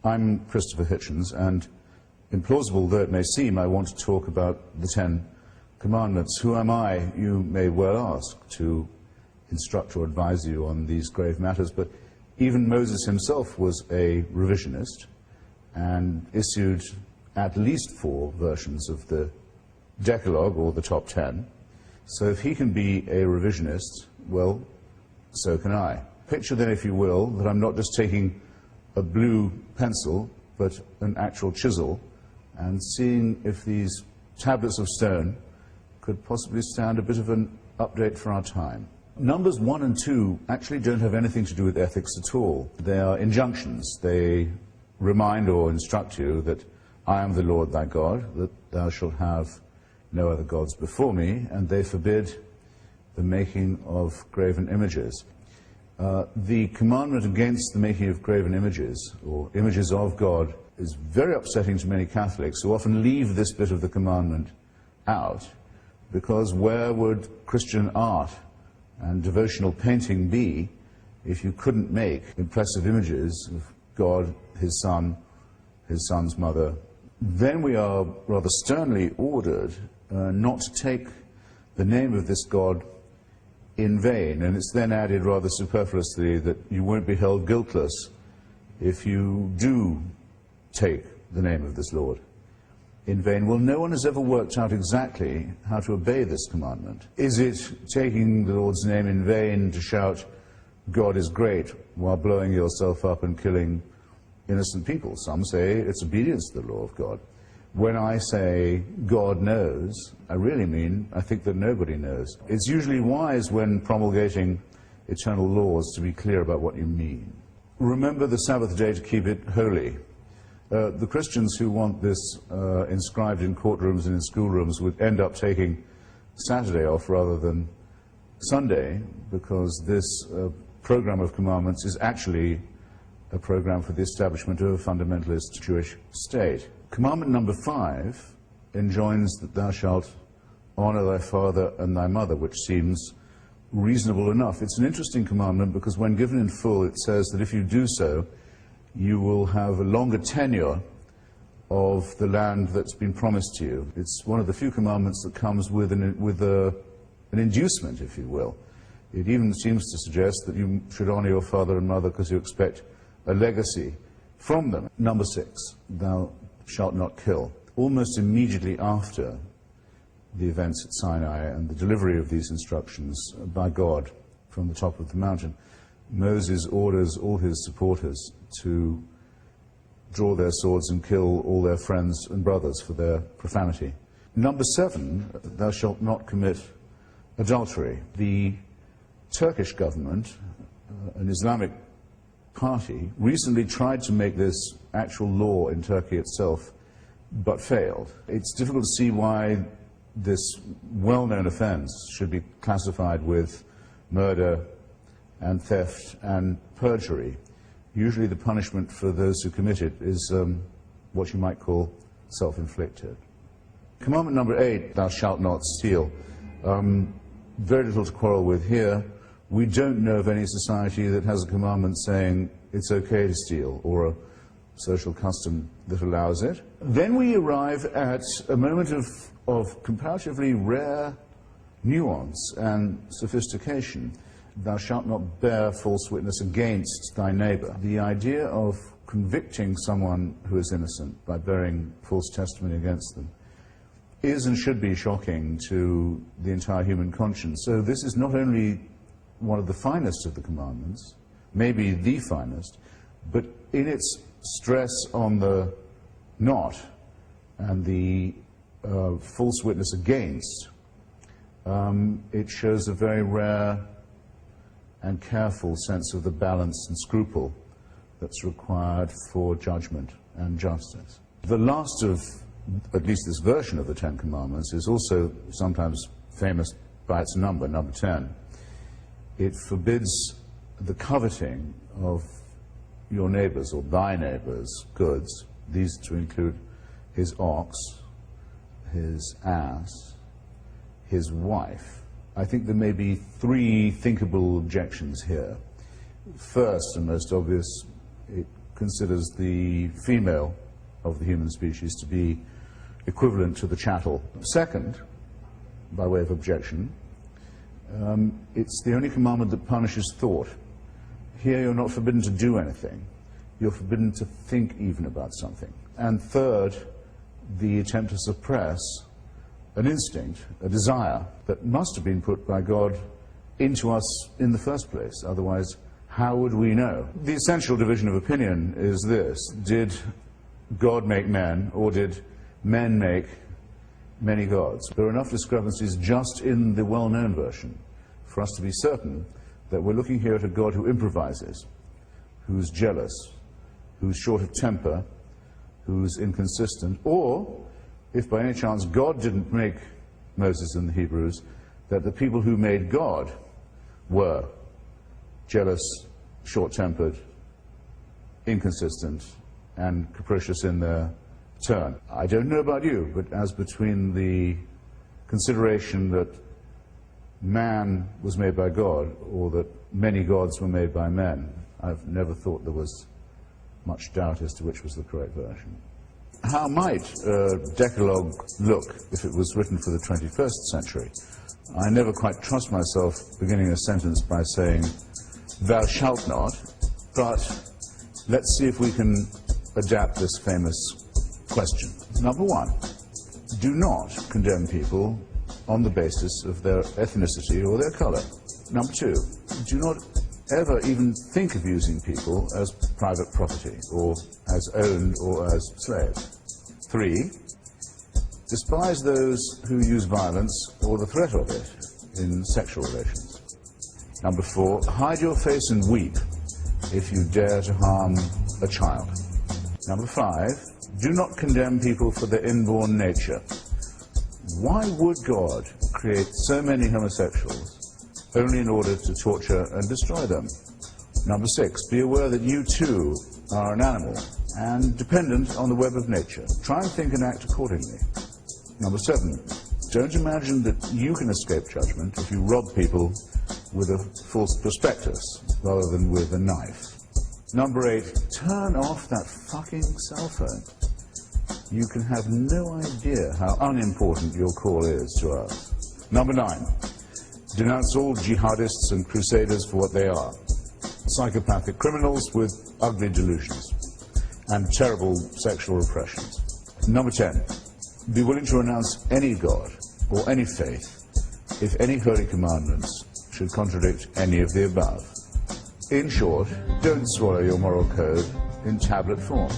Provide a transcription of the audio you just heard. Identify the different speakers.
Speaker 1: I'm Christopher Hitchens, and implausible though it may seem, I want to talk about the Ten Commandments. Who am I, you may well ask, to instruct or advise you on these grave matters, but even Moses himself was a revisionist and issued at least 4 versions of the Decalogue, or the top 10. So if he can be a revisionist, well, so can I. Picture then, if you will, that I'm not just taking a blue pencil, but an actual chisel, and seeing if these tablets of stone could possibly stand a bit of an update for our time. Numbers 1 and 2 actually don't have anything to do with ethics at all. They are injunctions. They remind or instruct you that I am the Lord thy God, that thou shalt have no other gods before me, and they forbid the making of graven images. The commandment against the making of graven images, or images of God, is very upsetting to many Catholics, who often leave this bit of the commandment out, because where would Christian art and devotional painting be if you couldn't make impressive images of God, his son, his son's mother? Then we are rather sternly ordered not to take the name of this God in vain, and it's then added rather superfluously that you won't be held guiltless if you do take the name of this Lord in vain. Well, no one has ever worked out exactly how to obey this commandment. Is it taking the Lord's name in vain to shout, God is great, while blowing yourself up and killing innocent people? Some say it's obedience to the law of God. When I say God knows, I really mean I think that nobody knows. It's usually wise when promulgating eternal laws to be clear about what you mean. Remember the Sabbath day to keep it holy. The Christians who want this inscribed in courtrooms and in schoolrooms would end up taking Saturday off rather than Sunday, because this program of commandments is actually a program for the establishment of a fundamentalist Jewish state. Commandment number 5 enjoins that thou shalt honor thy father and thy mother, which seems reasonable enough. It's an interesting commandment because when given in full, it says that if you do so, you will have a longer tenure of the land that's been promised to you. It's one of the few commandments that comes with an inducement, if you will. It even seems to suggest that you should honor your father and mother because you expect a legacy from them. Number 6, thou shalt not kill. Almost immediately after the events at Sinai and the delivery of these instructions by God from the top of the mountain, Moses orders all his supporters to draw their swords and kill all their friends and brothers for their profanity. Number 7, thou shalt not commit adultery. The Turkish government, an Islamic party, recently tried to make this actual law in Turkey itself, but failed. It's difficult to see why this well-known offense should be classified with murder and theft and perjury. Usually the punishment for those who commit it is what you might call self-inflicted. Commandment number 8, thou shalt not steal. Very little to quarrel with here. We don't know of any society that has a commandment saying it's okay to steal, or a social custom that allows it. Then we arrive at a moment of comparatively rare nuance and sophistication. Thou shalt not bear false witness against thy neighbor. The idea of convicting someone who is innocent by bearing false testimony against them is and should be shocking to the entire human conscience. So this is not only one of the finest of the commandments, maybe the finest, but in its stress on the not and the false witness against, it shows a very rare and careful sense of the balance and scruple that's required for judgment and justice. The last of, at least this version of the Ten Commandments, is also sometimes famous by its number, number 10. It forbids the coveting of your neighbor's or thy neighbor's goods, these to include his ox, his ass, his wife. I think there may be 3 thinkable objections here. First and most obvious, it considers the female of the human species to be equivalent to the chattel. Second, by way of objection, it's the only commandment that punishes thought. Here you're not forbidden to do anything. You're forbidden to think even about something. And third, the attempt to suppress an instinct, a desire that must have been put by God into us in the first place. Otherwise, how would we know? The essential division of opinion is this: did God make men, or did men make many gods? There are enough discrepancies just in the well-known version for us to be certain that we're looking here at a God who improvises, who's jealous, who's short of temper, who's inconsistent, or, if by any chance God didn't make Moses and the Hebrews, that the people who made God were jealous, short-tempered, inconsistent, and capricious in their turn. I don't know about you, but as between the consideration that man was made by God, or that many gods were made by men, I've never thought there was much doubt as to which was the correct version. How might a Decalogue look if it was written for the 21st century? I never quite trust myself beginning a sentence by saying, "Thou shalt not," but let's see if we can adapt this famous question. Number one, do not condemn people on the basis of their ethnicity or their color. Number two, do not ever even think of using people as private property, or as owned or as slaves. Three, despise those who use violence or the threat of it in sexual relations. Number four, hide your face and weep if you dare to harm a child. Number five, do not condemn people for their inborn nature. Why would God create so many homosexuals only in order to torture and destroy them? Number six, be aware that you too are an animal and dependent on the web of nature. Try and think and act accordingly. Number seven, don't imagine that you can escape judgment if you rob people with a false prospectus rather than with a knife. Number eight, turn off that fucking cell phone. You can have no idea how unimportant your call is to us. Number nine, denounce all jihadists and crusaders for what they are: psychopathic criminals with ugly delusions and terrible sexual repressions. Number 10, be willing to renounce any god or any faith if any holy commandments should contradict any of the above. In short, don't swallow your moral code in tablet form.